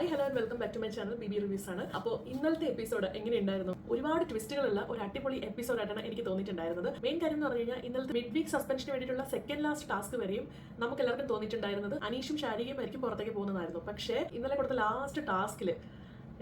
Hi hello and welcome back to my channel BB reviews ആണ്. അപ്പോൾ ഇന്നലത്തെ episode എങ്ങനെയുണ്ടായിരുന്നു? ഒരുപാട് ട്വിസ്റ്റുകളുള്ള ഒരു അടിപൊളി എപ്പിസോഡായിട്ടാണ് എനിക്ക് തോന്നിയിട്ടുണ്ടായിരുന്നത്. മെയിൻ കാര്യം എന്ന് പറഞ്ഞു കഴിഞ്ഞാൽ ഇന്നലത്തെ മിഡ് വീക്ക് സസ്പെൻഷന് വേണ്ടിയിട്ടുള്ള സെക്കൻഡ് ലാസ്റ്റ് ടാസ്ക് വരെയും നമുക്ക് എല്ലാവർക്കും തോന്നിയിട്ടുണ്ടായിരുന്നത് അനീഷും ഷാരികയും ആയിരിക്കും പുറത്തേക്ക് പോകുന്നതായിരുന്നു. പക്ഷേ ഇന്നലെ കൊടുത്ത ലാസ്റ്റ് ടാസ്കിൽ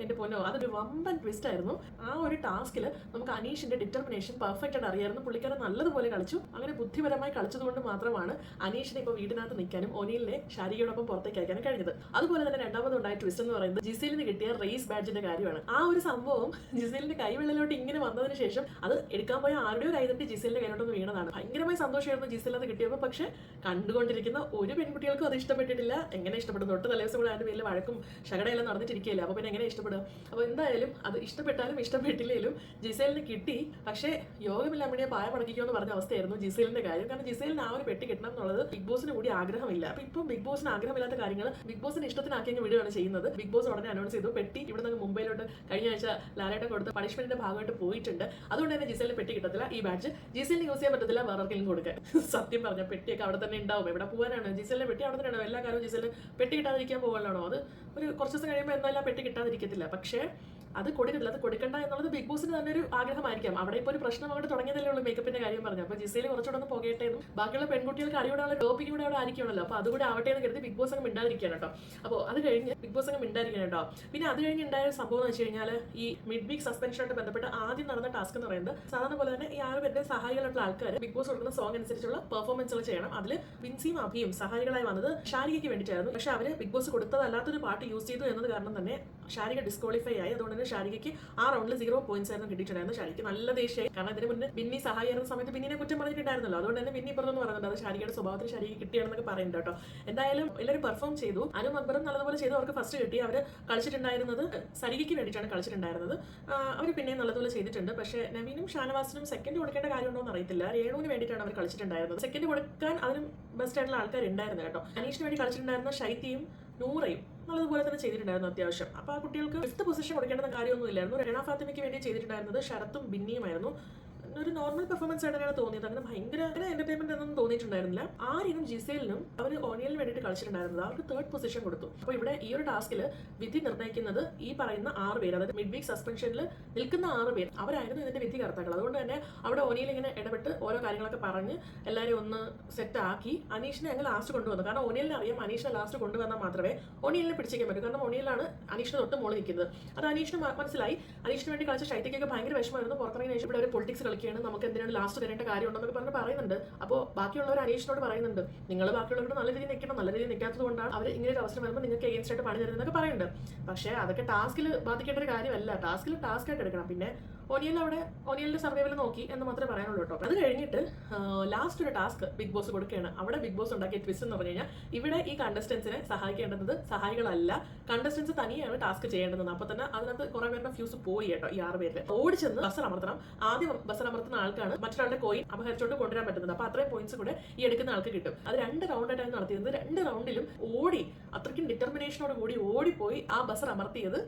എന്റെ പൊന്നോ, അതൊരു വമ്പൻ ട്വിസ്റ്റ് ആയിരുന്നു. ആ ഒരു ടാസ്കിൽ നമുക്ക് അനീഷിന്റെ ഡിറ്റർമിനേഷൻ പെർഫെക്റ്റ് ആയിട്ട് അറിയായിരുന്നു. പുള്ളിക്കാരൻ നല്ലതുപോലെ കളിച്ചു. അങ്ങനെ ബുദ്ധിപരമായി കളിച്ചതുകൊണ്ട് മാത്രമാണ് അനീഷിനെ ഇപ്പോൾ വീടിനകത്ത് നിൽക്കാനും ഒനിലിനെ ഷാരികയോടൊപ്പം പുറത്തേക്ക് അയക്കാനും കഴിഞ്ഞത്. അതുപോലെ തന്നെ രണ്ടാമതുണ്ടായ ട്വിസ്റ്റ് എന്ന് പറയുന്നത് ജിസേലിന് കിട്ടിയ റേസ് ബാഡ്ജിന്റെ കാര്യമാണ്. ആ ഒരു സംഭവം ജിസേലിന്റെ കൈവെള്ളലോട്ട് ഇങ്ങനെ വന്നതിന് ശേഷം അത് എടുക്കാൻ പോയ ആരുടെയോ കൈതട്ടി ജിസേലിന്റെ കൈലോട്ടൊന്ന് വീണതാണ്. ഭയങ്കരമായി സന്തോഷമായിരുന്നു ജിസേൽ അത് കിട്ടിയപ്പോൾ. പക്ഷേ കണ്ടുകൊണ്ടിരിക്കുന്ന ഒരു പെൺകുട്ടികൾക്കും അത് ഇഷ്ടപ്പെട്ടിട്ടില്ല. എങ്ങനെ ഇഷ്ടപ്പെടും? തൊട്ട് തലേദിവസം കൂടെ അതിന്റെ പേരിൽ വഴക്കും ശകടയെല്ലാം നടന്നിട്ടിരിക്കുകയല്ലേ. അപ്പോൾ പിന്നെ എങ്ങനെ ഇഷ്ടപ്പെടും? അപ്പോൾ എന്തായാലും അത് ഇഷ്ടപ്പെട്ടാലും ഇഷ്ടപ്പെട്ടില്ലേലും ജിസേലിന് കിട്ടി. പക്ഷേ യോഗമില്ലാമണിയെ പായ പടക്കിക്കുമെന്ന് പറഞ്ഞ അവസ്ഥയായിരുന്നു ജിസേലിന്റെ കാര്യം. കാരണം ജിസേലിന് ആ ഒരു പെട്ടി കിട്ടണം എന്നുള്ളത് ബിഗ് ബോസിന് കൂടി ആഗ്രഹമില്ല. അപ്പൊ ഇപ്പം ബിഗ് ബോസിന് ആഗ്രഹമില്ലാത്ത കാര്യങ്ങൾ ബിഗ് ബോസിന് ഇഷ്ടത്തിനാക്കി വിടുകയാണ് ചെയ്യുന്നത്. ബിഗ് ബോസ് ഉടനെ അനൗൺസ് ചെയ്തു പെട്ടി ഇവിടെ നിന്ന് മുംബൈയിലോട്ട് കഴിഞ്ഞ ആഴ്ച ലാലേട്ടൻ കൊടുത്ത പണിഷ്മെന്റിന്റെ ഭാഗമായിട്ട് പോയിട്ടുണ്ട്. അതുകൊണ്ട് തന്നെ ജിസേലിന് പെട്ടി കിട്ടത്തില്ല. ഈ ബാഡ്ജ് ജിസേലിന് യൂസ് ചെയ്യാൻ പറ്റത്തില്ല, വേറെങ്കിലും കൊടുക്കാൻ. സത്യം പറഞ്ഞ പെട്ടിയൊക്കെ അവിടെ തന്നെ ഉണ്ടാവും. എവിടെ പോകാനാണ്? ജിസേലിന്റെ പെട്ടി അവിടെ തന്നെ ഉണ്ടാവും. എല്ലാ കാലവും ജിസേലിന് പെട്ടി കിട്ടാതിരിക്കാൻ പോകാനാണോ? അത് ഒരു കുറച്ച് ദിവസം കഴിയുമ്പോൾ എന്തായാലും പെട്ടി കിട്ടാതിരിക്കത്തില്ല. പക്ഷേ അത് കൊടുക്കത്തില്ല. അത് കൊടുക്കണ്ട എന്നുള്ളത് ബിഗ് ബോസിന് തന്നെ ഒരു ആഗ്രഹമായിരിക്കാം. അവിടെ ഇപ്പോൾ ഒരു പ്രശ്നം അങ്ങോട്ട് തുടങ്ങിയതല്ലേ ഉള്ളൂ മേക്കപ്പിന്റെ കാര്യം പറഞ്ഞു. അപ്പോൾ ജിസേല് കുറച്ചുകൂടെ ഒന്ന് പോകട്ടെ എന്നും ബാക്കിയുള്ള പെൺകുട്ടികൾക്ക് അറിയോടുള്ള ടോപ്പിക് കൂടെ അവിടെ ആയിരിക്കണമല്ലോ. അപ്പോൾ അതുകൂടെ ആവട്ടെ എന്ന് കരുതി ബിഗ് ബോസ് അങ്ങ് മിണ്ടാതിരിക്കുകയാണ് കേട്ടോ. അപ്പോൾ അത് കഴിഞ്ഞ് ബിഗ് ബോസ് അങ്ങ് മിണ്ടാതിരിക്കണം കേട്ടോ. പിന്നെ അത് കഴിഞ്ഞ് ഉണ്ടായ ഒരു സംഭവം എന്ന് വെച്ച് കഴിഞ്ഞാൽ ഈ മിഡ് വീക്ക് സസ്പെൻഷനായിട്ട് ബന്ധപ്പെട്ട് ആദ്യം നടന്ന ടാസ്ക് എന്ന് പറയുന്നത് സാധാരണ പോലെ തന്നെ ഈ 6 പേരുടെ സഹായികളുള്ള ആൾക്കാർ ബിഗ് ബോസ് കൊടുക്കുന്ന സോങ് അനുസരിച്ചുള്ള പെർഫോമൻസുകൾ ചെയ്യണം. അതിൽ വിൻസിയും അഭിയും സഹായികളായി വന്നത് ഷാരികയ്ക്ക് വേണ്ടിയിട്ടായിരുന്നു. പക്ഷേ അവർ ബിഗ് ബോസ് കൊടുത്തതല്ലാത്തൊരു പാട്ട് യൂസ് ചെയ്തു എന്നത് കാരണം തന്നെ ഷാരിക ഡിസ്ക്വാളിഫൈ ആയി. അതുകൊണ്ട് തന്നെ ഷാരികയ്ക്ക് ആ റൗണ്ടിൽ 0 പോയിന്റ്സ് ആയിരുന്നു കിട്ടിയിട്ടുണ്ടായിരുന്നു. ഷാരിക്ക് നല്ല ദേഷ്യമായി. കാരണം ഇതിന് മുന്നേ ബിന്നി സഹായിക്കുന്ന സമയത്ത് ബിന്നിനെ കുറ്റം പറഞ്ഞിട്ടുണ്ടായിരുന്നല്ലോ. അതുകൊണ്ട് തന്നെ ബിന്നി പുറത്തെന്ന് പറയുന്നുണ്ട് അത് ഷാരികയുടെ സ്വഭാവത്തിൽ ഷാരിക്ക് കിട്ടിയാണെന്നൊക്കെ പറയുന്നുണ്ട് കേട്ടോ. എന്തായാലും എല്ലാവരും പെർഫോം ചെയ്തു. അനു അക്ബറും നല്ലതുപോലെ ചെയ്തു. അവർക്ക് ഫസ്റ്റ് കിട്ടി. അവർ കളിച്ചിട്ടുണ്ടായിരുന്നത് സരികയ്ക്ക് വേണ്ടിയിട്ടാണ് കളിച്ചിട്ടുണ്ടായിരുന്നത്. അവർ പിന്നെയും നല്ലതുപോലെ ചെയ്തിട്ടുണ്ട്. പക്ഷേ നവീനും ഷാനവാസിനും സെക്കൻഡ് കൊടുക്കേണ്ട കാര്യമുണ്ടോ എന്ന് അറിയത്തില്ല. രേണുവിന് വേണ്ടിയിട്ടാണ് അവർ കളിച്ചിട്ടുണ്ടായിരുന്നത്. സെക്കൻഡ് കൊടുക്കാൻ അതിനും ബെസ്റ്റ് ആയിട്ടുള്ള ആൾക്കാരുണ്ടായിരുന്നു കേട്ടോ. അനീഷിന് വേണ്ടി കളിച്ചിട്ടുണ്ടായിരുന്ന ഷൈത്തിയും നൂറയും നല്ലതുപോലെ തന്നെ ചെയ്തിട്ടുണ്ടായിരുന്നു അത്യാവശ്യം. അപ്പോൾ ആ കുട്ടികൾക്ക് 5th പൊസിഷൻ കൊടുക്കേണ്ട കാര്യമൊന്നും ഇല്ലായിരുന്നു. റെന ഫാത്തിമയ്ക്ക് വേണ്ടി ചെയ്തിട്ടുണ്ടായിരുന്നത് ശരത്തും ബിന്നിയുമായിരുന്നു. ഒരു നോർമൽ പെർഫോമൻസ് ആയിട്ടാണ് തോന്നിയത്. അങ്ങനെ ഭയങ്കര എന്റർടൈൻമെന്റ് ഒന്നും തോന്നിയിട്ടുണ്ടായിരുന്നില്ല. ആരിനും ജിസേലിനും അവർ ഓണിയലിന് വേണ്ടിയിട്ട് കളിച്ചിട്ടുണ്ടായിരുന്നത്. അവർക്ക് 3rd പൊസിഷൻ കൊടുത്തു. അപ്പോൾ ഇവിടെ ഈ ഒരു ടാസ്കിൽ വിധി നിർണ്ണയിക്കുന്നത് ഈ പറയുന്ന 6 പേര്, അതായത് മിഡ് വീക്ക് സസ്പെൻഷനിൽ നിൽക്കുന്ന 6 പേർ അവരായിരുന്നു ഇതിന്റെ വിധി കർത്താക്കൾ. അതുകൊണ്ട് തന്നെ അവിടെ ഒനിയിൽ ഇങ്ങനെ ഇടപെട്ട് ഓരോ കാര്യങ്ങളൊക്കെ പറഞ്ഞ് എല്ലാവരും ഒന്ന് സെറ്റ് ആക്കി അനീഷിനെ അങ്ങ് ലാസ്റ്റ് കൊണ്ടുവന്നു. കാരണം ഒനിയലിനെ അറിയാം അനീഷിനെ ലാസ്റ്റ് കൊണ്ടുവന്നാൽ മാത്രമേ ഒനിയലിനെ പിടിച്ചേക്കാൻ പറ്റൂ. കാരണം ഒനിയലാണ് അനീഷിന് തൊട്ട് മോള് നിൽക്കുന്നത്. അത് അനീഷിന് മനസ്സിലായി. അനീഷിന് വേണ്ടി കളിച്ച ശൈത്യക്കൊക്കെ ഭയങ്കര വിഷമമായിരുന്നു. പുറത്തിറങ്ങിയ ശേഷം ഇവിടെ ഒരു പൊളിറ്റിക്സ് കളിക്കുകയാണ്, നമുക്ക് എന്തിനാണ് ലാസ്റ്റ് തരേണ്ട കാര്യമുണ്ടെന്നൊക്കെ പറഞ്ഞ് പറയുന്നുണ്ട്. അപ്പോൾ ബാക്കിയുള്ളവർ അനീഷിനോട് പറയുന്നുണ്ട് നിങ്ങൾ ബാക്കിയുള്ളവരോട് നല്ല രീതിയിൽ നിൽക്കണം, നല്ല രീതിയിൽ നിൽക്കാത്തത് കൊണ്ടാണ് അവർ ഇങ്ങനെ ഒരു അവസരം വരുമ്പോൾ നിങ്ങൾക്ക് എഗെയിൻസ്റ്റ് ആയിട്ട് പണി തരുന്നതൊക്കെ പറയുന്നുണ്ട്. പക്ഷേ അതൊക്കെ ടാസ്കിൽ ബാധിക്കേണ്ട ഒരു കാര്യമല്ല. ടാസ്കിൽ ടാസ്ക് ആയിട്ട് എടുക്കണം. പിന്നെ ഒനിയൽ അവിടെ ഒനിയലിന്റെ സർവൈവൽ നോക്കി എന്ന് മാത്രമേ പറയാനുള്ളൂ കേട്ടോ. അത് കഴിഞ്ഞിട്ട് ലാസ്റ്റ് ഒരു ടാസ്ക് ബിഗ് ബോസ് കൊടുക്കുകയാണ്. അവിടെ ബിഗ് ബോസ് ഉണ്ടാക്കിയ ട്വിസ്റ്റ് എന്ന് പറഞ്ഞു കഴിഞ്ഞാൽ ഇവിടെ ഈ കണ്ടസ്റ്റൻസിനെ സഹായിക്കേണ്ടത് സഹായികളല്ല, കണ്ടസ്റ്റൻസ് തനിയാണ് ടാസ്ക് ചെയ്യേണ്ടത്. അപ്പോൾ തന്നെ അതിനകത്ത് കുറെ പേരുടെ ഫ്യൂസ് പോയി കേട്ടോ. ഈ 6 പേര് ഓടിച്ചെന്ന് ബസർ അമർത്തണം. ആദ്യം ബസർ അമർത്തുന്ന ആൾക്കാണ് മറ്റൊരാളുടെ കോയിൻ അപഹരിച്ചോണ്ട് കൊണ്ടുവരാൻ പറ്റുന്നത്. അപ്പോൾ അത്രയും പോയിന്റ്സ് കൂടെ ഈ എടുക്കുന്ന ആൾക്ക് കിട്ടും. അത് 2 റൗണ്ടായിട്ടാണ് നടത്തിയത്. 2 റൗണ്ടിലും ഓടി അത്രയ്ക്കും ഡിറ്റർമിനേഷനോട് കൂടി ഓടിപ്പോയി ആ ബസർ അമർത്തിയത്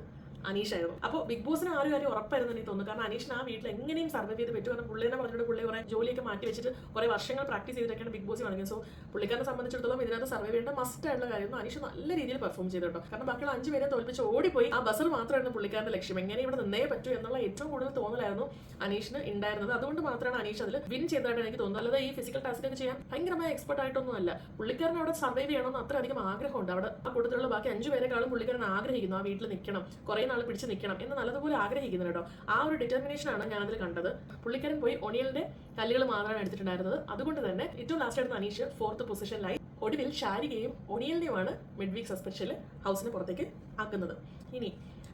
അനീഷായിരുന്നു. അപ്പോൾ ബിഗ് ബോസിന് ആ ഒരു കാര്യം ഉറപ്പായിരുന്നു എനിക്ക് തോന്നുന്നു. കാരണം അനീഷിന് ആ വീട്ടിൽ എങ്ങനെയും സർവൈവ് ചെയ്ത് പറ്റും. കാരണം പുള്ളിനെ പറഞ്ഞിട്ട് പുള്ളി കുറെ ജോലിയൊക്കെ മാറ്റി വെച്ചിട്ട് കുറെ വർഷങ്ങൾ പ്രാക്ടീസ് ചെയ്തിട്ടൊക്കെയാണ് ബിഗ് ബോസ് വന്നത്. സോ പുള്ളിക്കാരനെ സംബന്ധിച്ചിടത്തോളം ഇതിനകത്ത് സർവൈവ് ചെയ്യേണ്ട മസ്റ്റ് ആയിട്ടുള്ള കാര്യം അനീഷ് നല്ല രീതിയിൽ പെർഫോം ചെയ്തിട്ടോ. കാരണം ബാക്കിയുള്ള 5 പേരെ തോൽപ്പിച്ച് ഓടിപ്പോയി ആ ബസർ മാത്രമായിരുന്നു പുള്ളിക്കാരന്റെ ലക്ഷ്യം. എങ്ങനെ ഇവിടെ നിന്നേ പറ്റൂ എന്നുള്ള ഏറ്റവും കൂടുതൽ തോന്നലായിരുന്നു അനീഷിന് ഉണ്ടായിരുന്നത്. അതുകൊണ്ട് മാത്രമാണ് അനീഷ് അതിൽ വിൻ ചെയ്തതായിട്ട് എനിക്ക് തോന്നുന്നത്. അല്ലാതെ ഈ ഫിസിക്കൽ ടാസ്ക് ഒക്കെ ചെയ്യാൻ ഭയങ്കരമായ എക്സ്പെർട്ട് ആയിട്ടൊന്നും അല്ല. പുള്ളിക്കാരൻ അവിടെ സർവൈവ് ചെയ്യണമെന്ന് അത്രയധികം ആഗ്രഹമുണ്ട്. അവിടെ ആ കൂട്ടത്തിലുള്ള ബാക്കി 5 പേരെക്കാളും പുള്ളിക്കാരൻ ആഗ്രഹിക്കുന്നു ആ വീട്ടിൽ നിൽക്കണം, കുറെ നാൾ പിടിച്ച് നിൽക്കണം എന്ന് നല്ലതുപോലെ ആഗ്രഹിക്കുന്നു കേട്ടോ. ആ ഒരു ഡിറ്റർമിനേഷനാണ് ഞാനതിൽ കണ്ടത്. പുള്ളിക്കാരൻ പോയി ഒനിയലിന്റെ കല്ലുകൾ മാത്രമാണ് എടുത്തിട്ടുണ്ടായിരുന്നത്. അതുകൊണ്ട് തന്നെ ഏറ്റവും ലാസ്റ്റ് ആയിരുന്നു അനീഷ് 4th പൊസിഷനിലായി. ഒടുവിൽ ഷാരികയും ഒനിയലിനെയുമാണ് മിഡ് വീക്ക് സസ്പെൻഷനിൽ ഹൗസിന് പുറത്തേക്ക് ആക്കുന്നത്. ഇനി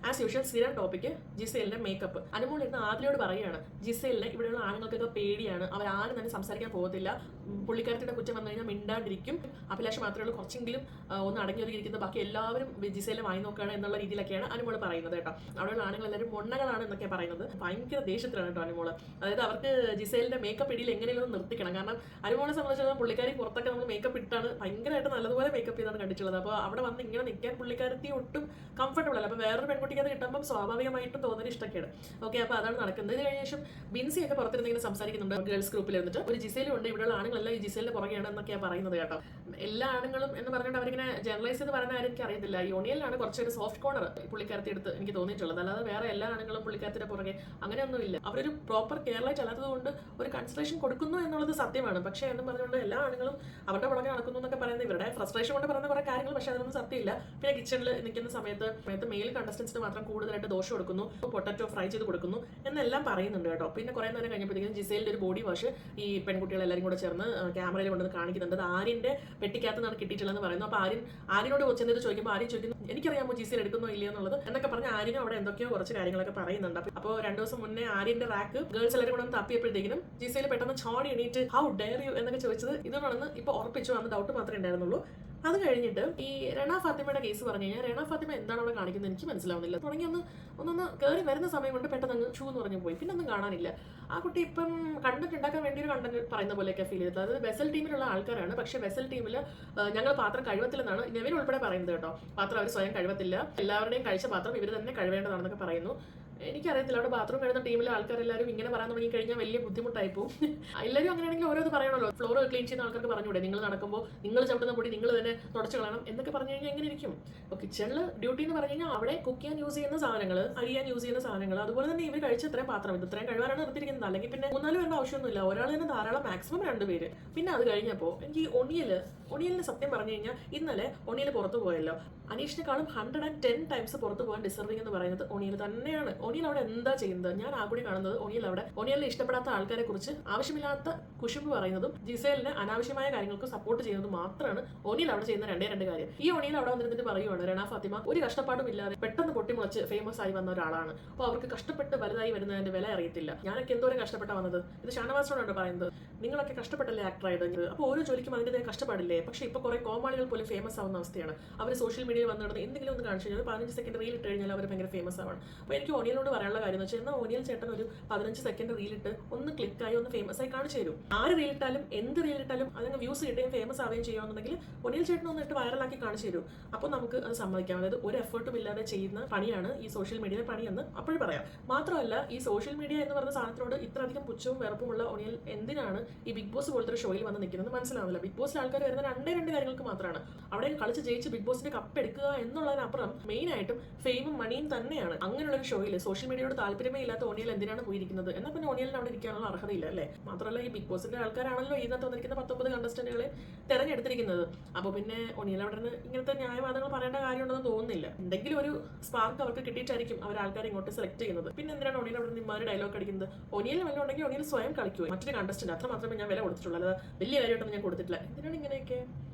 ആസ് യൂഷ്വൽ സ്ഥിരം ടോപ്പിക്ക് ജിസേലിന്റെ മേക്കപ്പ്. അനുമോൾ ഇന്ന് ആദിലയോട് പറയുകയാണ് ജിസേലിനെ ഇവിടെയുള്ള ആണുങ്ങൾക്കൊക്കെ പേടിയാണ്, അവരാരും തന്നെ സംസാരിക്കാൻ പോകത്തില്ല, പുള്ളിക്കാരത്തിന്റെ കുറ്റം വന്നു കഴിഞ്ഞാൽ മിണ്ടാണ്ടിരിക്കും, അഭിലാഷ് മാത്രമേ ഉള്ളൂ കുറച്ചെങ്കിലും ഒന്ന് അടങ്ങി ഒതുങ്ങിയിരിക്കുന്നത്, ബാക്കി എല്ലാവരും ജിസേലിനെ വായി നോക്കുകയാണ് എന്നുള്ള രീതിയിലൊക്കെയാണ് അനുമോൾ പറയുന്നത് കേട്ടോ. അവിടെയുള്ള ആണുങ്ങൾ എല്ലാവരും മൊണ്ണകളാണ് എന്നൊക്കെ പറയുന്നത്. ഭയങ്കര ദേഷ്യത്തിലാണ് കേട്ടോ അനുമോൾ. അതായത് അവർക്ക് ജിസേലിന്റെ മേക്കപ്പ് ഇടിയിൽ എങ്ങനെയും നിർത്തിക്കണം. കാരണം അനുമോളെ സംബന്ധിച്ചിടത്തോളം പുള്ളിക്കാരി പുറത്തൊക്കെ നമ്മൾ മേക്കപ്പ് ഇട്ടാണ് ഭയങ്കരമായിട്ട് നല്ലതുപോലെ മേക്കപ്പ് ചെയ്താണ് കണ്ടിട്ടുള്ളത്. അപ്പോൾ അവിടെ വന്ന് ഇങ്ങനെ നിൽക്കാൻ പുള്ളിക്കാരത്തി ഒട്ടും കംഫർട്ടബിൾ അല്ല. അപ്പോൾ വേറൊരു പെൺകുട്ടിക്ക് അത് കിട്ടുമ്പോൾ സ്വാഭാവികമായിട്ടും തോന്നുന്ന ഇഷ്ടക്കേട്. ഓക്കെ, അപ്പോൾ അതാണ് നടക്കുന്നത്. ഇതിന് ശേഷം ബിൻസി ഒക്കെ പുറത്തിരുന്നിങ്ങനെ സംസാരിക്കുന്നുണ്ട് ഗേൾസ് ഗ്രൂപ്പിൽ വന്നിട്ട്. ഒരു ജിസയിലും ഉണ്ട്, ഇവിടെയുള്ള ആണുങ്ങളെല്ലാം ഈ ജിസയിലിന്റെ പുറകെയാണ് എന്നൊക്കെയാണ് പറയുന്നത് കേട്ടോ. എല്ലാ ആണുങ്ങളും എന്ന് പറഞ്ഞിട്ട് അവരിങ്ങനെ ജനറലൈസ് ചെയ്ത് പറയുന്ന കാര്യം എനിക്ക് അറിയത്തില്ല. യോണിയലിലാണ് കുറച്ചൊരു സോഫ്റ്റ് കോർണർ പുള്ളിക്കാരത്തി എടുത്ത് എനിക്ക് തോന്നിയിട്ടുള്ളത്. അല്ലാതെ വേറെ എല്ലാ ആണുങ്ങളും പുള്ളിക്കാരത്തിന്റെ പുറകെ അങ്ങനെയൊന്നുമില്ല. അവരൊരു പ്രോപ്പർ കേരളൈറ്റ് അല്ലാത്തത് കൊണ്ട് ഒരു കൺസിഡറേഷൻ കൊടുക്കുന്നു എന്നുള്ളത് സത്യമാണ്. പക്ഷേ എന്ന് പറഞ്ഞുകൊണ്ട് എല്ലാ ആണുങ്ങളും അവരുടെ പുറകെ നടക്കുന്നു എന്നൊക്കെ പറയുന്നത് ഇവരുടെ ഫ്രസ്ട്രേഷൻ കൊണ്ട് പറയുന്ന കുറെ കാര്യങ്ങൾ, പക്ഷേ അതൊന്നും സത്യമില്ല. പിന്നെ കിച്ചണിൽ നിൽക്കുന്ന സമയത്ത് മെയിൽ കണ്ടസ്റ്റൻസിന് മാത്രം കൂടുതലായിട്ട് ദോഷം കൊടുക്കുന്നു, പൊട്ടറ്റോ ഫ്രൈ ചെയ്ത് കൊടുക്കുന്നു എന്നെല്ലാം പറയുന്നുണ്ട് കേട്ടോ. പിന്നെ കുറെ നേരം കഴിഞ്ഞപ്പോഴത്തേക്കും ജിസേലിന്റെ ഒരു ബോഡി വാഷ് ഈ പെൺകുട്ടികളെല്ലാവരും കൂടെ ചേർന്ന് ക്യാമറയിൽ കൊണ്ടുവന്ന് കാണിക്കുന്നുണ്ട്. അത് ആര്യന്റെ പെട്ടിക്കകത്ത് നിന്നാണ് കിട്ടിയിട്ടുള്ളതെന്ന് പറയുന്നു. അപ്പോൾ ആര്യനോട് ചെന്നിട്ട് ചോദിക്കുമ്പോൾ ആര്യൻ ചോദിക്കുന്നു എനിക്കറിയാമോ ജിസേൽ എടുക്കുന്നോ ഇല്ലയോ എന്നുള്ളത് എന്നൊക്കെ പറഞ്ഞ് ആര്യനും അവിടെ എന്തൊക്കെയോ കുറച്ച് കാര്യങ്ങളൊക്കെ പറയുന്നുണ്ട്. അപ്പോൾ 2 ദിവസം മുന്നേ ആര്യന്റെ റാക്ക് ഗേൾസ് എല്ലാവരും കൂടെ തപ്പിയപ്പോഴത്തേക്കും ജിസേൽ പെട്ടെന്ന് ചോടി എണീറ്റ് ഹൗ ഡെയർ യു എന്നൊക്കെ ചോദിച്ചത് ഇതാണെന്ന് ഇപ്പോൾ ഉറപ്പിച്ചു. അന്ന് ഡൗട്ട് മാത്രമേ ഉണ്ടായിരുന്നുള്ളൂ. അത് കഴിഞ്ഞിട്ട് ഈ റെന ഫാത്തിമയുടെ കേസ് പറഞ്ഞു കഴിഞ്ഞാൽ റെന ഫാത്തിമ എന്താണ് അവിടെ കാണിക്കുന്നത് എനിക്ക് മനസ്സിലാവുന്നില്ല. തുടങ്ങി ഒന്നൊന്ന് കയറി വരുന്ന സമയം കൊണ്ട് പെട്ടെന്ന് അങ്ങ് ഷൂ എന്ന് പറഞ്ഞു പോയി, പിന്നെ ഒന്നും കാണാനില്ല. ആ കുട്ടി ഇപ്പം കണ്ടന്റ് ഉണ്ടാക്കാൻ വേണ്ടി ഒരു കണ്ടന്റ് പറയുന്ന പോലെയൊക്കെ ഫീൽ ചെയ്തത്. അതായത് വെസൽ ടീമിലുള്ള ആൾക്കാരാണ്, പക്ഷേ വെസൽ ടീമിൽ ഞങ്ങൾ പാത്രം കഴിവത്തില്ലെന്നാണ് നെവിൻ ഉൾപ്പെടെ പറയുന്നത് കേട്ടോ. പാത്രം അവർ സ്വയം കഴിവത്തില്ല, എല്ലാവരുടെയും കഴിച്ച പാത്രം ഇവർ തന്നെ കഴിവേണ്ടതാണെന്നൊക്കെ പറയുന്നു. എനിക്കറിയത്തില്ല, അവിടെ ബാത്റൂം എഴുതുന്ന ടീമിലെ ആൾക്കാരെല്ലാവരും ഇങ്ങനെ പറയാൻ തുടങ്ങി കഴിഞ്ഞാൽ വലിയ ബുദ്ധിമുട്ടായി പോകും. എല്ലാവരും അങ്ങനെയാണെങ്കിൽ ഓരോന്ന് പറയണമല്ലോ. ഫ്ലോർ ക്ലീൻ ചെയ്യുന്ന ആൾക്കാർക്ക് പറഞ്ഞൂടെ നിങ്ങൾ നടക്കുമ്പോൾ നിങ്ങൾ ചവിട്ടുന്ന പൊടി നിങ്ങൾ തന്നെ തുടച്ച് കളയണം എന്നൊക്കെ പറഞ്ഞു കഴിഞ്ഞാൽ എങ്ങനെ ഇരിക്കും? അപ്പോൾ കിച്ചണിൽ ഡ്യൂട്ടി എന്ന് പറഞ്ഞു കഴിഞ്ഞാൽ അവിടെ കുക്ക് ചെയ്യാൻ യൂസ് ചെയ്യുന്ന സാധനങ്ങൾ, അരിയാൻ യൂസ് ചെയ്യുന്ന സാധനങ്ങൾ, അതുപോലെ തന്നെ ഇവർ കഴിച്ച ഇത്രയും പാത്രം ഇത്രയും കഴിവാനാണ് നിർത്തിയിരിക്കുന്നത്. അല്ലെങ്കിൽ പിന്നെ 3-4 പേരുടെ ആവശ്യമൊന്നുമില്ല, ഒരാൾ തന്നെ ധാരാളം, മാക്സിമം 2 പേര്. പിന്നെ അത് കഴിഞ്ഞപ്പോൾ എനിക്ക് ഒണിയലിന് സത്യം പറഞ്ഞു കഴിഞ്ഞാൽ ഇന്നലെ ഒണിയൽ പുറത്തു പോയല്ലോ. അനീഷിനെക്കാളും 110 ടൈംസ് പുറത്തു പോകാൻ ഡിസർവിംഗ് എന്ന് പറയുന്നത് ഒണിയൽ തന്നെയാണ്. ഒണിയൽ അവിടെ എന്താ ചെയ്യുന്നത്? ഞാൻ ആ കൂടി കാണുന്നത് ഒണിയലിനെ ഇഷ്ടപ്പെടാത്ത ആൾക്കാരെ കുറിച്ച് ആവശ്യമില്ലാത്ത കുശുമ്പ് പറയുന്നതും ജിസേലിന് അനാവശ്യമായ കാര്യങ്ങൾക്ക് സപ്പോർട്ട് ചെയ്യുന്നതും മാത്രമാണ് ഒണിയൽ അവിടെ ചെയ്യുന്ന 2 കാര്യം. ഈ ഒണിയൽ അവിടെ വന്നിരുന്നിട്ട് പറയുവാണ് റെന ഫാത്തിമ ഒരു കഷ്ടപ്പാടും ഇല്ലാതെ പെട്ടെന്ന് പൊട്ടിമുളച്ച് ഫേമസ് ആയി വന്ന ഒരാളാണ്. അപ്പോൾ അവർക്ക് കഷ്ടപ്പെട്ട് വലുതായി വരുന്നതിന്റെ വില അറിയത്തില്ല. ഞാനൊക്കെ എന്തോരം കഷ്ടപ്പെട്ടാ വന്നത്. ഇത് ഷാനവാസിനോടാണ് പറയുന്നത്. നിങ്ങളൊക്കെ കഷ്ടപ്പെട്ടല്ലേ ആക്ടർ ആയത്. അപ്പോൾ ഓരോ ജോലിക്കും അതിൻ്റെതായ കഷ്ടപ്പാടില്ലേ. പക്ഷേ ഇപ്പോൾ കുറെ കോമാളികൾ പോലും ഫേമസ് ആവുന്ന അവസ്ഥയാണ്. അവർ സോഷ്യൽ മീഡിയയിൽ വന്നിടുന്നത് എന്തെങ്കിലും ഒന്ന് കാണിച്ചു കഴിഞ്ഞാൽ 15 സെക്കൻഡ് റീൽ ഇട്ട് കഴിഞ്ഞാൽ അവർ ഭയങ്കര ഫേമസ് ആവാണ്. അപ്പോൾ എനിക്ക് ഒണിയലിനോട് പറയാനുള്ള കാര്യം എന്ന് വെച്ചാൽ എന്നാൽ ഒണിയൽ ചേട്ടൻ ഒരു 15 സെക്കൻഡ് റീലിട്ട് ഒന്ന് ക്ലിക്കായി ഒന്ന് ഫേമസ് ആയി കാണിച്ചു തരും. ആര് റീലിട്ടാലും എന്ത് റീലിട്ടാലും അതങ്ങ് വ്യൂസ് കിട്ടുകയും ഫേമസ് ആവുകയും ചെയ്യുകയാണെന്നുണ്ടെങ്കിൽ ഒണിയൽ ചേട്ടൻ ഒന്ന് ഇട്ട് വൈറലാക്കി കാണിച്ചു തരും. അപ്പോൾ നമുക്ക് അത് സമ്മതിക്കാം. അതായത് ഒരു എഫേർട്ടും ഇല്ലാതെ ചെയ്യുന്ന പണിയാണ് ഈ സോഷ്യൽ മീഡിയയിലെ പണിയെന്ന് അപ്പോഴും പറയാം. മാത്രമല്ല ഈ സോഷ്യൽ മീഡിയ എന്ന് പറയുന്ന സാധനത്തിനോട് ഇത്രയധികം പുച്ഛവും വെറുപ്പുമുള്ള ഒണിയൽ എന്തിനാണ് ഈ ബിഗ് ബോസ് പോലത്തെ ഒരു ഷോയിൽ വന്ന് നിൽക്കുന്നത് മനസ്സിലാവില്ല. ബിഗ് ബോസിൽ ആൾക്കാർ വരുന്ന 2 കാര്യങ്ങൾക്ക് മാത്രമാണ്. അവിടെ കളിച്ച് ജയിച്ച് ബിഗ് ബോസിന്റെ കപ്പ് എടുക്കുക എന്നുള്ളതിനപ്പുറം മെയിൻ ആയിട്ടും ഫെയിമും മണിയും തന്നെയാണ്. അങ്ങനെയുള്ള ഒരു ഷോയിൽ സോഷ്യൽ മീഡിയയോട് താല്പര്യമേ ഇല്ലാത്ത ഒണിയൽ എന്തിനാണ് പോയിരിക്കുന്നത്? എന്നാൽ പിന്നെ ഒണിയലിന് അവിടെ ഇരിക്കാനുള്ള അർഹതയില്ല അല്ലേ? മാത്രമല്ല ഈ ബിഗ് ബോസിന്റെ ആൾക്കാരാണല്ലോ ഇതിനകത്ത് വന്നിരിക്കുന്ന 19 കണ്ടസ്റ്റന്റുകളെ തെരഞ്ഞെടുത്തിരിക്കുന്നത്. അപ്പോൾ പിന്നെ ഒണിയൽ അവിടെ നിന്ന് ഇങ്ങനത്തെ ന്യായവാദങ്ങൾ പറയേണ്ട കാര്യമുണ്ടെന്ന് തോന്നുന്നില്ല. എന്തെങ്കിലും ഒരു സ്പാർക്ക് അവർക്ക് കിട്ടിയിട്ടായിരിക്കും അവർ ആൾക്കാരെ ഇങ്ങോട്ട് സെലക്ട് ചെയ്യുന്നത്. പിന്നെ എന്തിനാണ് ഒണിയൽ അവിടെ നിന്ന് ഇമാര് ഡയലോഗ് അടിക്കുന്നത്? ഒണിയൽ വല്ല ഉണ്ടെങ്കിൽ ഒണിയൽ സ്വയം കളിക്കുക. മറ്റൊരു കണ്ടസ്റ്റന്റ് അത്ര മാത്രമേ ഞാൻ വില കൊടുത്തിട്ടുള്ളൂ, അല്ലാതെ വലിയ കാര്യമായിട്ടൊന്നും ഞാൻ കൊടുത്തിട്ടില്ല. എന്തിനാണ് ഇങ്ങനെയൊക്കെ?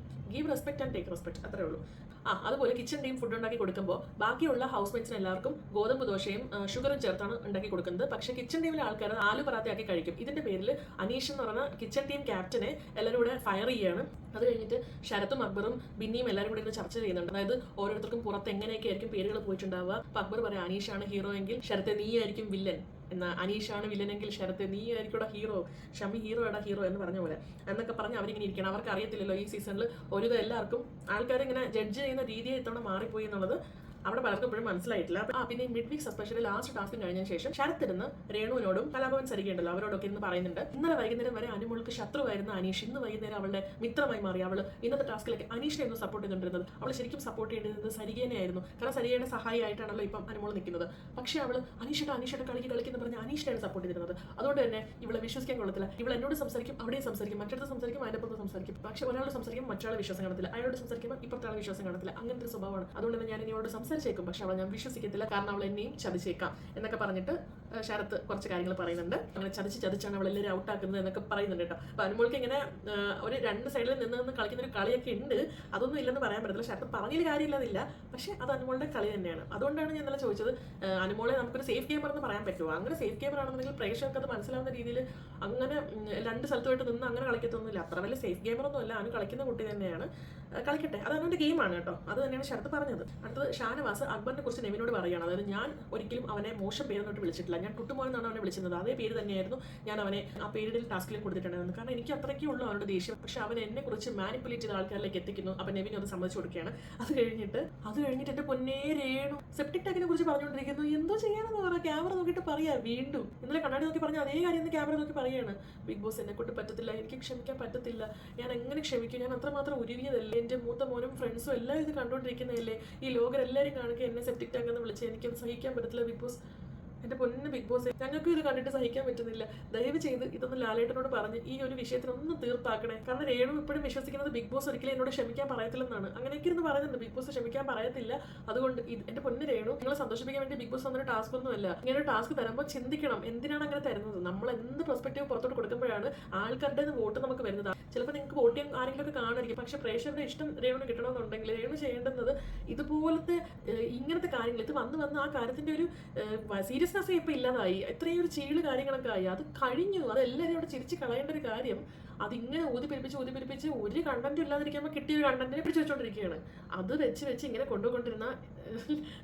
Give respect and take respect, അത്രേ ഉള്ളൂ. അതുപോലെ കിച്ചൺ ടീം ഫുഡ് ഉണ്ടാക്കി കൊടുക്കുമ്പോൾ ബാക്കിയുള്ള ഹൗസ് മേറ്റ്സിന് എല്ലാവർക്കും ഗോതമ്പ് ദോശയും ഷുഗറും ചേർത്താണ് ഉണ്ടാക്കി കൊടുക്കുന്നത്. പക്ഷേ കിച്ചൺ ടീമിലെ ആൾക്കാർ ആലു പറാത്തയാക്കി കഴിക്കും. ഇതിന്റെ പേരിൽ അനീഷ് എന്ന് പറഞ്ഞ കിച്ചൺ ടീം ക്യാപ്റ്റനെ എല്ലാവരും കൂടെ ഫയർ ചെയ്യുകയാണ്. അത് കഴിഞ്ഞിട്ട് ശരത്തും അക്ബറും ബിന്നിയും എല്ലാവരും കൂടി ഇന്ന് ചർച്ച ചെയ്യുന്നുണ്ട്. അതായത് ഓരോരുത്തർക്കും പുറത്ത് എങ്ങനെയൊക്കെ ആയിരിക്കും പേരുകൾ പോയിട്ടുണ്ടാവുക. അപ്പോൾ അക്ബർ പറയാം അനീഷാണ് ഹീറോ എങ്കിൽ ശരത്തെ നീ ആയിരിക്കും വില്ലൻ, എന്നാൽ അനീഷാണ് വില്ലനെങ്കിൽ ശരത്തെ നീ ആയിരിക്കും ഹീറോ, ഷമി ഹീറോ എന്ന് പറഞ്ഞ പോലെ എന്നൊക്കെ പറഞ്ഞ് അവരിങ്ങനെ ഇരിക്കണം. അവർക്ക് അറിയത്തില്ലല്ലോ ഈ സീസണിൽ ഒരുവിധം എല്ലാവർക്കും ആൾക്കാരിങ്ങനെ ജഡ്ജ് ചെയ്യുന്ന രീതിയെ ഇത്തവണ മാറിപ്പോയി എന്നുള്ളത് അവിടെ പലർക്കും ഇപ്പോഴും മനസ്സിലായിട്ടില്ല. പിന്നെ മിഡ് വീക്ക് സസ്പെൻഷനിൽ ലാസ്റ്റ് ടാസ്ക് കഴിഞ്ഞതിന് ശേഷം ശരത്തിരുന്ന് രേണുവിനോടും കലാഭവൻ സരികയുണ്ടല്ലോ അവരോടൊക്കെ ഇരുന്ന് പറയുന്നുണ്ട്. ഇന്നലെ വൈകുന്നേരം വരെ അനുമോൾക്ക് ശത്രുവായിരുന്ന അനീഷ് ഇന്ന് വൈകുന്നേരം അവളുടെ മിത്രമായി മാറി. അവൾ ഇന്നത്തെ ടാസ്കിലേക്ക് അനീഷിനെ സപ്പോർട്ട് ചെയ്തുകൊണ്ടിരുന്നത്. അവൾ ശരിക്കും സപ്പോർട്ട് ചെയ്തിരുന്നത് സരികേനെയായിരുന്നു. കാരണം സരികയുടെ സഹായിയായിട്ടാണല്ലോ ഇപ്പം അനുമോൾ നിൽക്കുന്നത്. പക്ഷേ അവൾ അനീഷയുടെ കളിക്കുന്ന പറഞ്ഞ് അനീഷിനെയാണ് സപ്പോർട്ട് ചെയ്തിരുന്നത്. അതുകൊണ്ട് തന്നെ ഇവളെ വിശ്വസിക്കാൻ കൊള്ളത്തില്ല. ഇവൾ എന്നോട് സംസാരിക്കും, അവിടെയും സംസാരിക്കും, മറ്റടുത്ത് സംസാരിക്കും, അതിൻ്റെ പുറത്ത് സംസാരിക്കും. പക്ഷേ ഒരാളോട് സംസാരിക്കും, മറ്റൊരാളെ വിശ്വാസം കാണത്തില്ല. അയാളോട് സംസാരിക്കുമ്പോൾ ഇപ്പുറത്തെ ആളെ വിശ്വാസം കാണത്തില്ല. അങ്ങനത്തെ സ്വഭാവമാണ്. അതുകൊണ്ട് തന്നെ ഞാൻ ഇനിയോട് സംസാരിച്ചേക്കും, പക്ഷെ അവളെ ഞാൻ വിശ്വസിക്കത്തില്ല, കാരണം അവൾ എന്നെയും ചതിച്ചേക്കാം എന്നൊക്കെ പറഞ്ഞിട്ട് ശരത്ത് കുറച്ച് കാര്യങ്ങൾ പറയുന്നുണ്ട്. അങ്ങനെ ചതിച്ചാണ് അവൾ എല്ലാവരും ഔട്ടാക്കുന്നത് എന്നൊക്കെ പറയുന്നുണ്ട് കേട്ടോ. അപ്പോൾ അനുമോൾക്ക് ഇങ്ങനെ ഒരു 2 സൈഡിൽ നിന്ന് കളിക്കുന്ന ഒരു കളിയൊക്കെ ഉണ്ട്. അതൊന്നും ഇല്ലെന്ന് പറയാൻ പറ്റത്തില്ല. ശരത്ത് പറഞ്ഞതിൽ കാര്യമില്ലാതില്ല, പക്ഷേ അത് അനുമോളുടെ കളി തന്നെയാണ്. അതുകൊണ്ടാണ് ഞാൻ ഇന്നലെ ചോദിച്ചത് അനുമോളെ നമുക്കൊരു സേഫ് ഗെയിമർ എന്ന് പറയാൻ പറ്റുമോ? അങ്ങനെ സേഫ് ഗെയിമർ ആണെന്നുണ്ടെങ്കിൽ പ്രേക്ഷകർക്ക് അത് മനസ്സിലാവുന്ന രീതിയിൽ അങ്ങനെ 2 സ്ഥലത്തുമായിട്ട് നിന്ന് അങ്ങനെ കളിക്കത്തൊന്നുമില്ല. അത്ര വലിയ സേഫ് ഗെയിമറൊന്നും അല്ല, അനു കളിക്കുന്ന കുട്ടി തന്നെയാണ്. കളിക്കട്ടെ, അത് അനുവിൻ്റെ ഗെയിമാണ് കേട്ടോ. അത് തന്നെയാണ് ശരത്ത് പറഞ്ഞത്. അടുത്തത് ഷാനവാസ് അക്ബറിനെ കുറിച്ച് നെവിനോട് പറയുകയാണ്. അതായത് ഞാൻ ഒരിക്കലും അവനെ മോശം പേരെന്നോട്ട് വിളിച്ചിട്ടില്ല, പറഞ്ഞിട്ടില്ല. ഞാൻ കുട്ടുമോൻ എന്നാണ് അവനെ വിളിച്ചിരുന്നത്. അതേ പേര് തന്നെയായിരുന്നു ഞാൻ അവനെ ആ പേരിൽ ടാസ്കിൽ കൊടുത്തിട്ടുണ്ടായിരുന്നു. കാരണം എനിക്ക് അത്രയ്ക്കേ ഉള്ളൂ അവരുടെ ദേഷ്യം. പക്ഷെ അവൻ എന്നെ കുറിച്ച് മാനിപ്പുലേറ്റ് ചെയ്ത ആൾക്കാരിലേക്ക് എത്തിക്കുന്നു. അപ്പം നെവിൻ അത് സമ്മതിച്ചു കൊടുക്കുകയാണ്. അത് കഴിഞ്ഞിട്ട് എന്റെ പൊന്നേ രേണു സെപ്റ്റിക് ടാങ്കിനെ കുറിച്ച് പറഞ്ഞുകൊണ്ടിരിക്കുന്നു. എന്തോ ചെയ്യാനെന്ന് പറയാം, ക്യാമറ നോക്കിയിട്ട് പറയാ. വീണ്ടും ഇന്നലെ കണ്ണാടി നോക്കി പറഞ്ഞ അതേ കാര്യം ക്യാമറ നോക്കി പറയാണ്. ബിഗ് ബോസ് എന്നെ കൊണ്ട് പറ്റത്തില്ല, എനിക്ക് ക്ഷമിക്കാൻ പറ്റത്തില്ല, ഞാൻ എങ്ങനെ ക്ഷമിക്കും, ഞാൻ അത്രമാത്രം ഉരുവിയതല്ലേ, എൻ്റെ മൂത്ത മോനും ഫ്രണ്ട്സും എല്ലാം ഇത് കണ്ടുകൊണ്ടിരിക്കുന്നതല്ലേ, ഈ ലോകരെല്ലാവരും കാണിക്കുക എന്നെ സെപ്റ്റിക് ടാങ്ക് എന്ന് വിളിച്ച് എനിക്കത് സഹിക്കാൻ പറ്റത്തില്ല ബിഗ് ബോസ്. എൻ്റെ പൊന്ന് ബിഗ് ബോസ്, ഞങ്ങൾക്ക് ഇത് കണ്ടിട്ട് സഹിക്കാൻ പറ്റുന്നില്ല. ദയവ് ചെയ്ത് ഇതൊന്ന് ലാലേട്ടനോട് പറഞ്ഞ് ഈ ഒരു വിഷയത്തിനൊന്നും തീർപ്പാക്കണേ. കാരണം രേണു ഇപ്പോഴും വിശ്വസിക്കുന്നത് ബിഗ് ബോസ് ഒരിക്കലും എന്നോട് ക്ഷമിക്കാൻ പറയത്തില്ലെന്നാണ്. അങ്ങനെയൊക്കെ ഇരുന്ന് പറയുന്നുണ്ട്, ബിഗ് ബോസ് ക്ഷമിക്കാൻ പറയത്തില്ല. അതുകൊണ്ട് എൻ്റെ പൊന്ന് രേണു, നിങ്ങളെ സന്തോഷിപ്പിക്കാൻ വേണ്ടി ബിഗ് ബോസ് തന്നൊരു ടാസ്ക് ഒന്നുമല്ല. ഇങ്ങനെ ഒരു ടാസ്ക് തരുമ്പോൾ ചിന്തിക്കണം, എന്തിനാണ് അങ്ങനെ തരുന്നത്. നമ്മൾ എന്ത് പെർസ്പെക്റ്റീവ് പുറത്തോട്ട് കൊടുക്കുമ്പോഴാണ് ആൾക്കാരുടെ വോട്ട് നമുക്ക് വരുന്നത്. ചിലപ്പോൾ നിങ്ങൾക്ക് വോട്ട് ചെയ്യാൻ ആരെങ്കിലും ഒക്കെ കാണുമായിരിക്കും, പക്ഷേ പ്രേക്ഷകരുടെ ഇഷ്ടം രേണുവിന് കിട്ടണമെന്നുണ്ടെങ്കിൽ രേണു ചെയ്യേണ്ടുന്നത് ഇതുപോലത്തെ ഇങ്ങനത്തെ കാര്യങ്ങൾ, ഇത് വന്ന് ആ കാര്യത്തിന്റെ ഒരു സീരിയസ്നെസ് ഇപ്പം ഇല്ലാതായി. ഇത്രയും ഒരു ചീള് കാര്യങ്ങളൊക്കെ ആയി. അത് കഴിഞ്ഞു. അതെല്ലാവരും അവിടെ ചിരിച്ച് കളയേണ്ട ഒരു കാര്യം. അതിങ്ങനെ ഊതിപ്പിരിപ്പിച്ച് ഒരു കണ്ടന്റ് ഇല്ലാതിരിക്കുമ്പോൾ കിട്ടിയ ഒരു കണ്ടന്റിനെ പിടിച്ച് വെച്ചോണ്ടിരിക്കുകയാണ്. അത് വെച്ച് ഇങ്ങനെ കൊണ്ടുകൊണ്ടിരുന്ന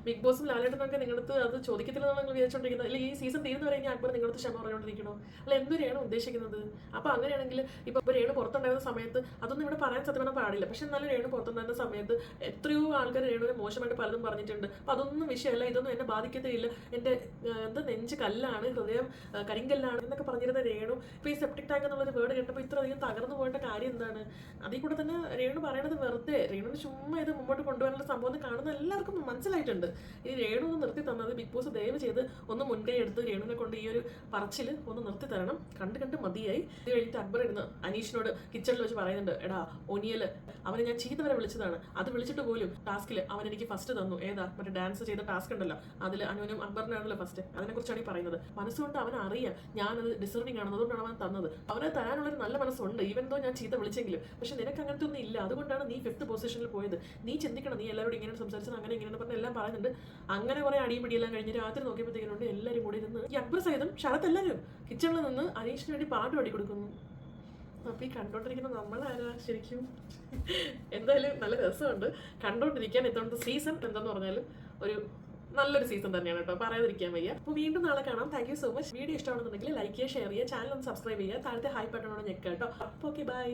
ബിഗ് ബോസും ലാലേട്ടനൊക്കെ നിങ്ങളടുത്ത് അത് ചോദിക്കത്തില്ലെന്നാണ് നിങ്ങൾ വിചാരിച്ചോണ്ടിരിക്കുന്നത്. അല്ലെങ്കിൽ ഈ സീസൺ തീരുന്നവരെ ഇനി അക്ബർ നിങ്ങളടുത്ത് ക്ഷമ പറഞ്ഞുകൊണ്ടിരിക്കണോ? അല്ല എന്തൊരെയാണ് ഉദ്ദേശിക്കുന്നത്? അപ്പോൾ അങ്ങനെയാണെങ്കിൽ ഇപ്പോൾ രേണു പുറത്തുണ്ടായിരുന്ന സമയത്ത് അതൊന്നും ഇവിടെ പറയാൻ സത്യം പറഞ്ഞാൽ പാടില്ല. പക്ഷെ എന്നാലും രേണു പുറത്തുണ്ടായിരുന്ന സമയത്ത് എത്രയോ ആൾക്കാർ രേണുവിനെ മോശമായിട്ട് പലതും പറഞ്ഞിട്ടുണ്ട്. അപ്പോൾ അതൊന്നും വിഷയമല്ല, ഇതൊന്നും എന്നെ ബാധിക്കത്തേയില്ല, എൻ്റെ നെഞ്ച് കല്ലാണ്, ഹൃദയം കരിങ്കല്ലാണ് എന്നൊക്കെ പറഞ്ഞിരുന്ന രേണു ഇപ്പോൾ ഈ സെപ്റ്റിക് ടാങ്ക് എന്നുള്ളൊരു വേർഡ് കേട്ടപ്പോൾ ഇത്രയധികം തകർന്നു പോകേണ്ട കാര്യം എന്താണ്? അതിൽ കൂടെ തന്നെ രേണു പറയണത് വെറുതെ, രേണുവിന് ചുമ്മാ ഇത് മുമ്പോട്ട് കൊണ്ടുവരാനുള്ള സംഭവം കാണുന്ന എല്ലാവർക്കും മനസ്സിലായിട്ടുണ്ട്. ഈ രേണു ഒന്ന് നിർത്തി തന്നത് ബിഗ് ബോസ് ദയവ് ചെയ്ത് ഒന്ന് മുൻകൈ എടുത്ത് രേണുവിനെ കൊണ്ട് ഈ ഒരു പറച്ചിൽ ഒന്ന് നിർത്തി തരണം. കണ്ട് മതിയായി. ഇത് കഴിഞ്ഞിട്ട് അക്ബർ ഇരുന്ന് അനീഷിനോട് കിച്ചണിൽ വെച്ച് പറയുന്നുണ്ട്, എടാ ഒനിയൽ അവനെ ഞാൻ ചീത്ത വരെ വിളിച്ചതാണ്, അത് വിളിച്ചിട്ട് പോലും ടാസ്കിൽ അവൻ എനിക്ക് ഫസ്റ്റ് തന്നു. ഏതാ മറ്റേ ഡാൻസ് ചെയ്ത ടാസ്ക് ഉണ്ടല്ലോ, അതിൽ അനുവിനും അക്ബറിനാണല്ലോ ഫസ്റ്റ്. അതിനെക്കുറിച്ചാണ് ഈ പറയുന്നത്. മനസ്സുകൊണ്ട് അവൻ അറിയാം ഞാനത് ഡിസർവിംഗ് ആണ്, അതുകൊണ്ടാണ് അവൻ തന്നത്. അവനെ തരാനുള്ളൊരു നല്ല മനസ്സുണ്ട്, ഈവൻ ദോ ഞാൻ ചീത്ത വിളിച്ചെങ്കിലും. പക്ഷെ നിനക്ക് അങ്ങനത്തെ ഒന്നും ഇല്ല, അതുകൊണ്ടാണ് നീ 5th പൊസിഷനിൽ പോയത്. നീ ചിന്തിക്കണം, നീ എല്ലാവരോടും ഇങ്ങനെ സംസാരിച്ചത് അങ്ങനെ ഇങ്ങനെ പറഞ്ഞ് എല്ലാം പറയുന്നുണ്ട്. അങ്ങനെ കുറെ അടിയും പിടിയെല്ലാം കഴിഞ്ഞ് രാത്രി നോക്കിയപ്പോഴത്തേക്കുണ്ട് എല്ലാവരും കൂടി ഇരുന്ന് ഈ അക്ബർ സഹിതം ശരത്ത് എല്ലാവരും കിച്ചണിൽ നിന്ന് അനീഷിന് വേണ്ടി പാട്ട് പാടി കൊടുക്കുന്നു. അപ്പോൾ ഈ കണ്ടോണ്ടിരിക്കുന്ന നമ്മളാരാ ശരിക്കും? എന്തായാലും നല്ല രസമുണ്ട് കണ്ടോണ്ടിരിക്കാൻ. ഇത്തവണത്തെ സീസൺ എന്തെന്ന് പറഞ്ഞാലും ഒരു നല്ലൊരു സീസൺ തന്നെയാണ് കേട്ടോ, പറയാതിരിക്കാൻ വയ്യ. അപ്പോൾ വീണ്ടും നാളെ കാണാം. Thank you so much. Video ഇഷ്ടമാണെന്നുണ്ടെങ്കിൽ ലൈക്ക് ചെയ്യുക, ഷെയർ ചെയ്യുക, ചാനൽ ഒന്ന് സബ്സ്ക്രൈബ് ചെയ്യുക, താഴത്തെ ഹൈ ബട്ടണോട് ഞെക്കുക കേട്ടോ. അപ്പോൾ ഓക്കെ, ബൈ.